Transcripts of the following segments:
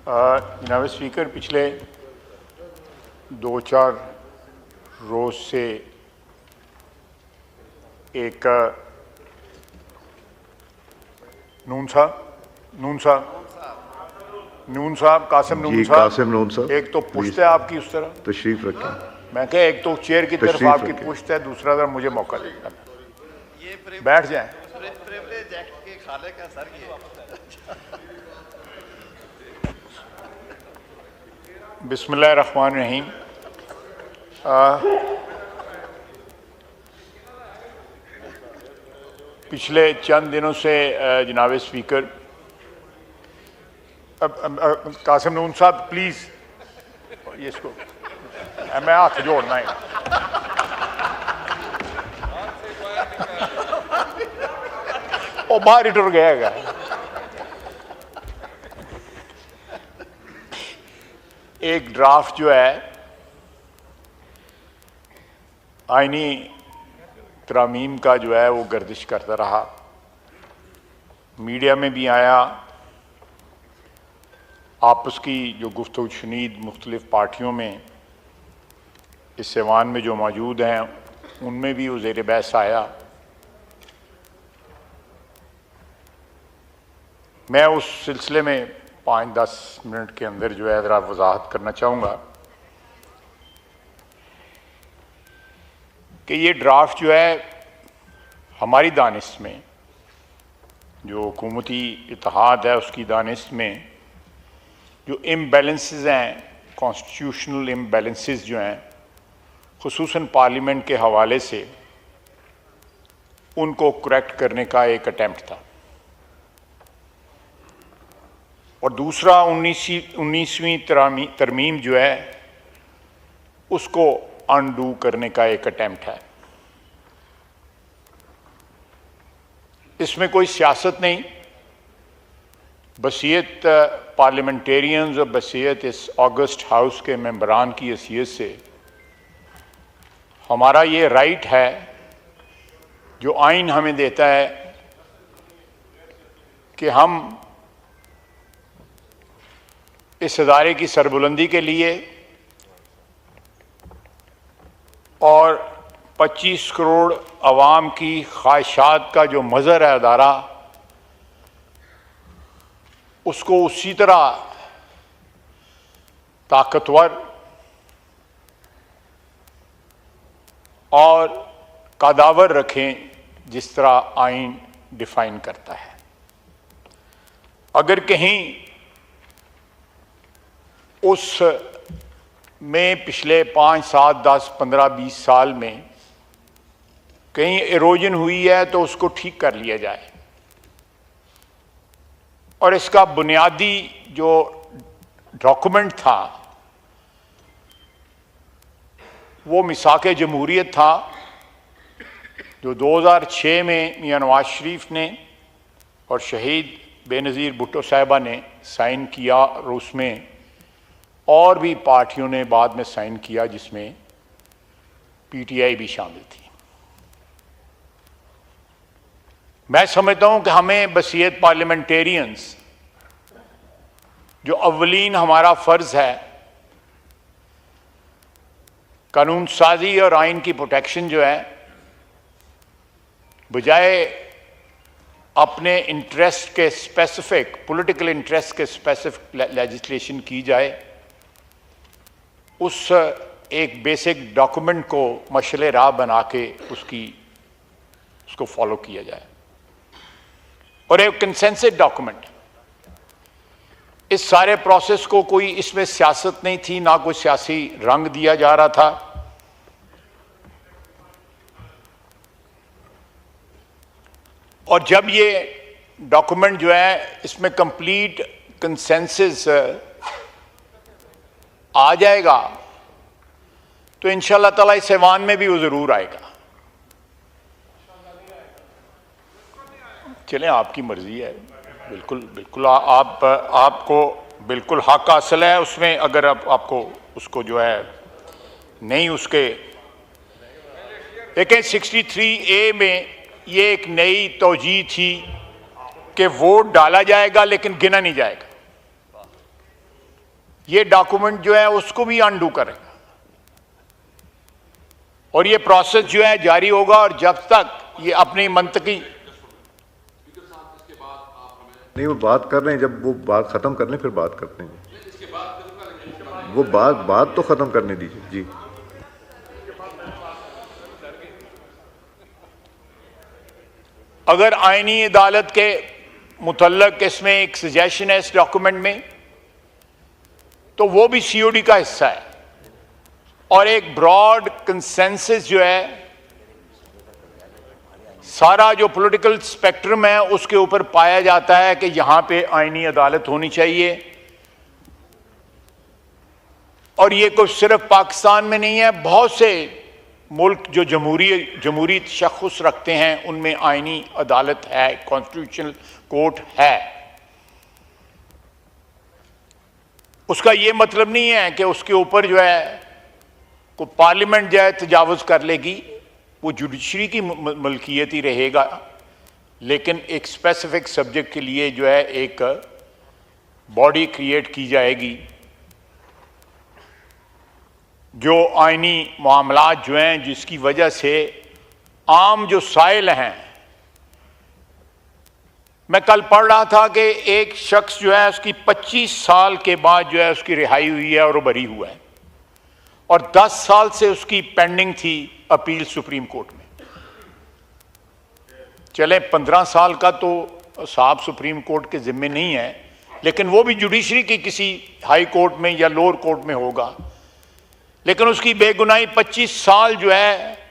जनाब स्पीकर, पिछले 2-4 रोज़ से एक नून साहब कासिम नून साहब एक तो पुश्त है आपकी उस तरह तशरीफ रखें। मैं कहा एक तो चेयर की तरफ आपकी पुश्त है, दूसरा तरफ मुझे मौका देगा। बैठ जाएं। बिस्मिल्लाहिर्रहमानिर्रहीम। पिछले चंद दिनों से जनाब स्पीकर, कासिम नून साहब प्लीज ये इसको मैं हाथ जोड़ना है। वो बाहर ही टुर गया। एक ड्राफ्ट जो है आईनी तरामीम का जो है वो गर्दिश करता रहा, मीडिया में भी आया, आपस की जो गुफ्तगू शुनीद मुख्तलिफ पार्टियों में इस ऐवान में जो मौजूद हैं उनमें भी वो ज़ेर बहस आया। मैं उस सिलसिले में 5-10 मिनट के अंदर जो है ज़रा वजाहत करना चाहूँगा कि ये ड्राफ्ट जो है हमारी दानिश में, जो हुकूमती इत्तेहाद है उसकी दानिश में जो इम्बैलेंसेस हैं, कॉन्स्टिट्यूशनल इम्बैलेंसेस जो हैं खुसूसन पार्लियामेंट के हवाले से, उनको करेक्ट करने का एक अटेम्प्ट था। और दूसरा 19वीं तरमीम जो है उसको अनडू करने का एक अटेम्प्ट है। इसमें कोई सियासत नहीं, बसीयत पार्लियामेंटेरियंस और बसीयत इस ऑगस्ट हाउस के मेंबरान की हैसियत से हमारा ये राइट है जो आइन हमें देता है कि हम इस इदारे की सरबुलंदी के लिए और 25 करोड़ अवाम की ख्वाहिशात का जो मज़हर है अदारा, उसको उसी तरह ताकतवर और कादावर रखें जिस तरह आइन डिफाइन करता है। अगर कहीं उस में पिछले 5, 7, 10, 15, 20 साल में कहीं इरोजन हुई है तो उसको ठीक कर लिया जाए। और इसका बुनियादी जो डॉक्यूमेंट था वो मिसाक जमहूरियत था, जो 2006 में मियां नवाज शरीफ ने और शहीद बेनज़ीर भुट्टो साहिबा ने साइन किया, और उसमें और भी पार्टियों ने बाद में साइन किया जिसमें पीटीआई भी शामिल थी। मैं समझता हूं कि हमें बसीयत पार्लियामेंटेरियंस, जो अव्वलीन हमारा फ़र्ज़ है, कानून साजी और आइन की प्रोटेक्शन जो है, बजाय अपने इंटरेस्ट के स्पेसिफिक, पॉलिटिकल इंटरेस्ट के स्पेसिफिक लेजिस्लेशन की जाए, उस एक बेसिक डॉक्यूमेंट को मशले राह बना के उसको फॉलो किया जाए। और एक कंसेंसस डॉक्यूमेंट, इस सारे प्रोसेस को कोई इसमें सियासत नहीं थी, ना कोई सियासी रंग दिया जा रहा था। और जब ये डॉक्यूमेंट जो है इसमें कंप्लीट कंसेंसस आ जाएगा तो इंशाअल्लाह ताला इस ऐवान में भी वो जरूर आएगा। चलें, आपकी मर्जी है, बिल्कुल आपको बिल्कुल हक हासिल है उसमें। अगर आपको उसको जो है नहीं उसके देखें, 63A में ये एक नई तौजीह थी कि वोट डाला जाएगा लेकिन गिना नहीं जाएगा। ये डॉक्यूमेंट जो है उसको भी अनडू करेगा और ये प्रोसेस जो है जारी होगा। और जब तक ये अपनी मंतकी नहीं, वो बात कर रहे हैं, जब वो बात खत्म कर लें फिर बात करते हैं। वो बात तो खत्म करने दीजिए जी। अगर आईनी अदालत के मुतल्लक इसमें एक सजेशन है इस डॉक्यूमेंट में, तो वो भी सीओडी का हिस्सा है और एक ब्रॉड कंसेंसस जो है सारा जो पॉलिटिकल स्पेक्ट्रम है उसके ऊपर पाया जाता है कि यहां पे आईनी अदालत होनी चाहिए। और ये कोई सिर्फ पाकिस्तान में नहीं है, बहुत से मुल्क जो जमहूरी तशख़्ख़ुस रखते हैं उनमें आईनी अदालत है, कॉन्स्टिट्यूशनल कोर्ट है। उसका ये मतलब नहीं है कि उसके ऊपर जो है को पार्लियामेंट जो है तजावुज़ कर लेगी, वो जुडिशरी की मलकियत ही रहेगा। लेकिन एक स्पेसिफिक सब्जेक्ट के लिए जो है एक बॉडी क्रिएट की जाएगी जो आईनी मामलात जो हैं, जिसकी वजह से आम जो साइल हैं। मैं कल पढ़ रहा था कि एक शख्स जो है उसकी 25 साल के बाद जो है उसकी रिहाई हुई है और वो बरी हुआ है और 10 साल से उसकी पेंडिंग थी अपील सुप्रीम कोर्ट में। चले 15 साल का तो साहब सुप्रीम कोर्ट के जिम्मे नहीं है, लेकिन वो भी जुडिशरी की किसी हाई कोर्ट में या लोअर कोर्ट में होगा। लेकिन उसकी बेगुनाही 25 साल जो है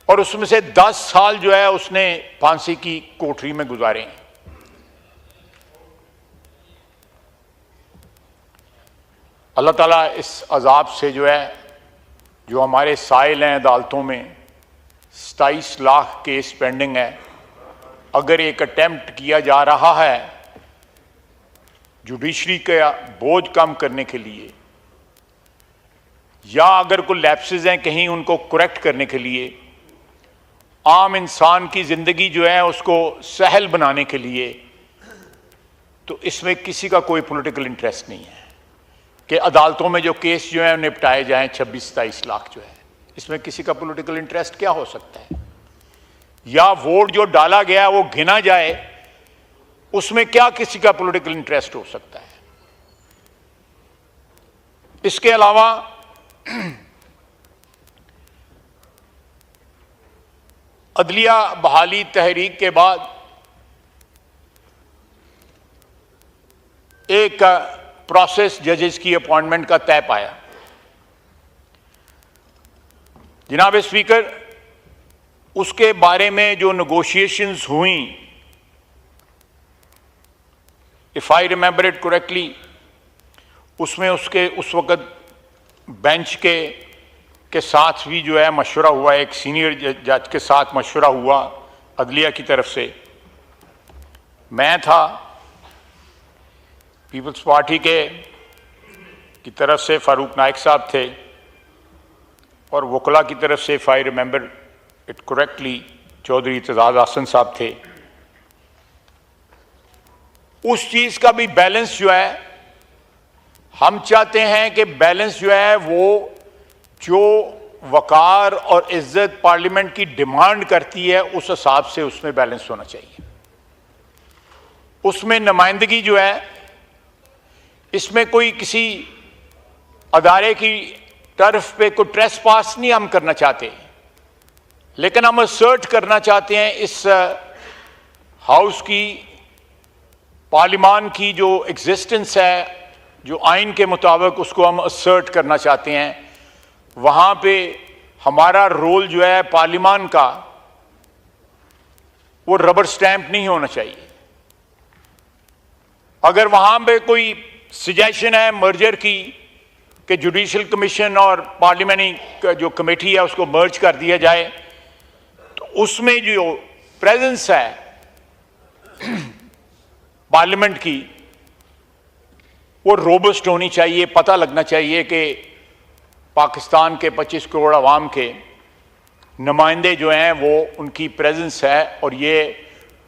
और उसमें से 10 साल जो है उसने फांसी की कोठरी में गुजारे हैं। अल्लाह ताला इस अजाब से जो है, जो हमारे साइल हैं अदालतों में 27 लाख केस पेंडिंग है, अगर एक अटेम्प्ट किया जा रहा है जुडिशरी का बोझ कम करने के लिए या अगर कोई लैप्सेस हैं कहीं उनको करेक्ट करने के लिए, आम इंसान की ज़िंदगी जो है उसको सहल बनाने के लिए, तो इसमें किसी का कोई पॉलिटिकल इंटरेस्ट नहीं है कि अदालतों में जो केस जो है निपटाए जाएं 26-27 लाख जो है। इसमें किसी का पॉलिटिकल इंटरेस्ट क्या हो सकता है? या वोट जो डाला गया वो गिना जाए, उसमें क्या किसी का पॉलिटिकल इंटरेस्ट हो सकता है? इसके अलावा अदलिया बहाली तहरीक के बाद एक प्रोसेस जजेस की अपॉइंटमेंट का तय पाया। जनाब स्पीकर, उसके बारे में जो नेगोशिएशंस हुई, if I remember it correctly, उसमें उसके उस वक़्त बेंच के साथ भी जो है मशवरा हुआ, एक सीनियर जज के साथ मशवरा हुआ अदलिया की तरफ से। मैं था, पीपल्स पार्टी की तरफ से फारूक नाइक साहब थे और वकला की तरफ से, if I remember it correctly, Chaudhary Ittezaz Hasan Sahab थे। उस चीज़ का भी बैलेंस जो है, हम चाहते हैं कि बैलेंस जो है वो जो वकार और इज्जत पार्लियामेंट की डिमांड करती है उस हिसाब से उसमें बैलेंस होना चाहिए। उसमें नुमाइंदगी जो है, इसमें कोई किसी अदारे की तरफ पे कोई ट्रेस पास नहीं हम करना चाहते, लेकिन हम असर्ट करना चाहते हैं इस हाउस की, पार्लियामान की जो एग्जिस्टेंस है, जो आइन के मुताबिक उसको हम असर्ट करना चाहते हैं। वहाँ पे हमारा रोल जो है पार्लियामान का, वो रबर स्टैंप नहीं होना चाहिए। अगर वहाँ पे कोई सजेशन है मर्जर की कि जुडिशल कमीशन और पार्लियामेंट्री जो कमेटी है उसको मर्ज कर दिया जाए, तो उसमें जो प्रेजेंस है पार्लियामेंट की वो रोबस्ट होनी चाहिए। पता लगना चाहिए कि पाकिस्तान के 25 करोड़ आवाम के नुमाइंदे जो हैं वो उनकी प्रेजेंस है और ये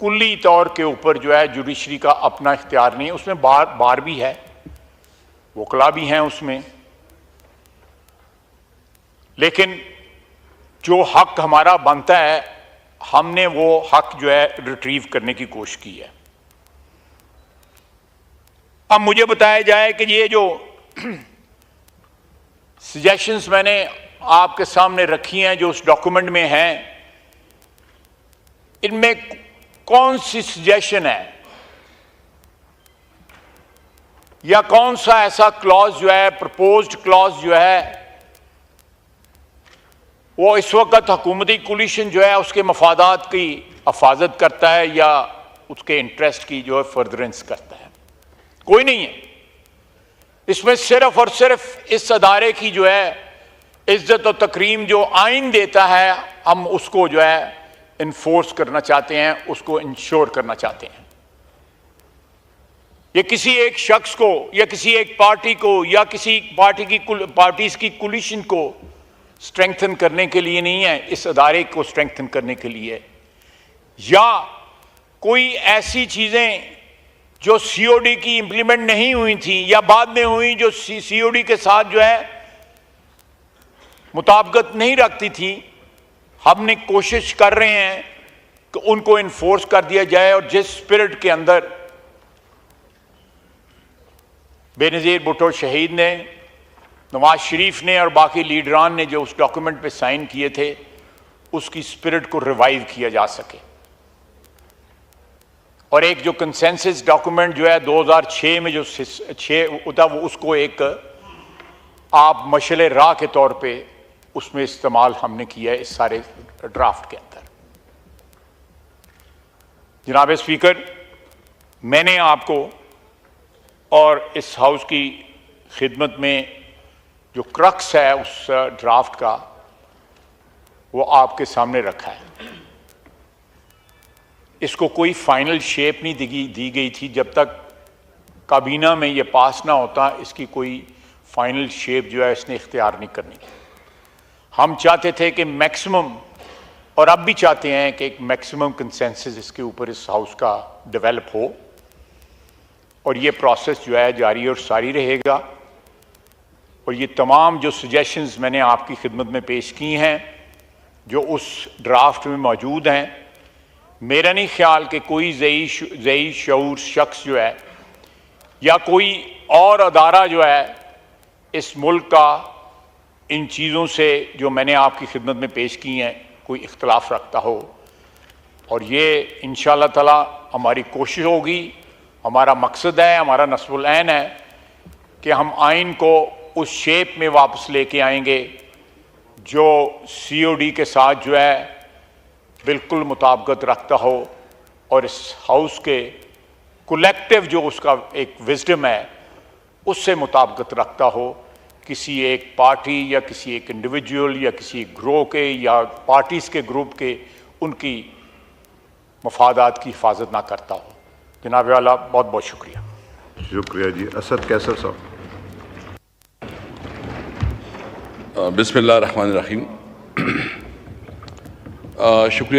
कुल्ली तौर के ऊपर जो है जुडिशरी का अपना इख्तियार नहीं है। उसमें बार भी है, वकला भी हैं उसमें, लेकिन जो हक हमारा बनता है हमने वो हक जो है रिट्रीव करने की कोशिश की है। अब मुझे बताया जाए कि ये जो सजेशंस मैंने आपके सामने रखी हैं जो उस डॉक्यूमेंट में हैं, इनमें कौन सी सजेशन है या कौन सा ऐसा क्लॉज जो है, प्रपोज्ड क्लॉज जो है, वो इस वक्त हुकूमती कोलिशन जो है उसके मफादात की हिफाजत करता है या उसके इंटरेस्ट की जो है फर्दरेंस करता है? कोई नहीं है। इसमें सिर्फ और सिर्फ इस अदारे की जो है इज्जत और तकरीम जो आइन देता है, हम उसको जो है इन्फोर्स करना चाहते हैं, उसको इंश्योर करना चाहते हैं। ये किसी एक शख्स को या किसी एक पार्टी को या किसी पार्टीज की कोलिशन को स्ट्रेंथन करने के लिए नहीं है, इस अदारे को स्ट्रेंथन करने के लिए, या कोई ऐसी चीजें जो सीओडी की इंप्लीमेंट नहीं हुई थी या बाद में हुई जो सीओडी के साथ जो है मुताबिकत नहीं रखती थी, हमने कोशिश कर रहे हैं कि उनको इन्फोर्स कर दिया जाए। और जिस स्पिरिट के अंदर बेनज़ीर भुट्टो शहीद ने, नवाज शरीफ ने और बाकी लीडरान ने जो उस डॉक्यूमेंट पे साइन किए थे, उसकी स्पिरिट को रिवाइव किया जा सके। और एक जो कंसेंसस डॉक्यूमेंट जो है 2006 में जो 6 होता, वो उसको एक आप मशले राह के तौर पे उसमें इस्तेमाल हमने किया है इस सारे ड्राफ्ट के अंदर। जनाब स्पीकर, मैंने आपको और इस हाउस की खिदमत में जो क्रक्स है उस ड्राफ्ट का, वो आपके सामने रखा है। इसको कोई फाइनल शेप नहीं दी गई थी जब तक काबीना में ये पास ना होता, इसकी कोई फाइनल शेप जो है इसने इख्तियार नहीं करनी। हम चाहते थे कि मैक्सिमम, और अब भी चाहते हैं कि एक मैक्सिमम कंसेंसस इसके ऊपर इस हाउस का डेवलप हो, और ये प्रोसेस जो है जारी और सारी रहेगा। और ये तमाम जो सजेशंस मैंने आपकी खिदमत में पेश की हैं, जो उस ड्राफ्ट में मौजूद हैं, मेरा नहीं ख्याल कि कोई ज़ई शऊर शख्स जो है या कोई और अदारा जो है इस मुल्क का इन चीज़ों से जो मैंने आपकी खिदमत में पेश की हैं कोई इख्तलाफ रखता हो। और ये इंशाअल्लाह ताला हमारी कोशिश होगी, हमारा मकसद है, हमारा नस्बुल ऐन है कि हम आइन को उस शेप में वापस लेके आएंगे जो सीओडी के साथ जो है बिल्कुल मुताबिकत रखता हो, और इस हाउस के कलेक्टिव जो उसका एक विजडम है उससे मुताबिकत रखता हो। किसी एक पार्टी या किसी एक इंडिविजुअल या किसी ग्रोह के या पार्टीज़ के ग्रुप के उनकी मफादात की हिफाजत ना करता हो। जनाब वाला बहुत बहुत शुक्रिया। शुक्रिया जी। असद कैसर साहब। बिस्मिल्लाह रहमान रहीम। शुक्रिया।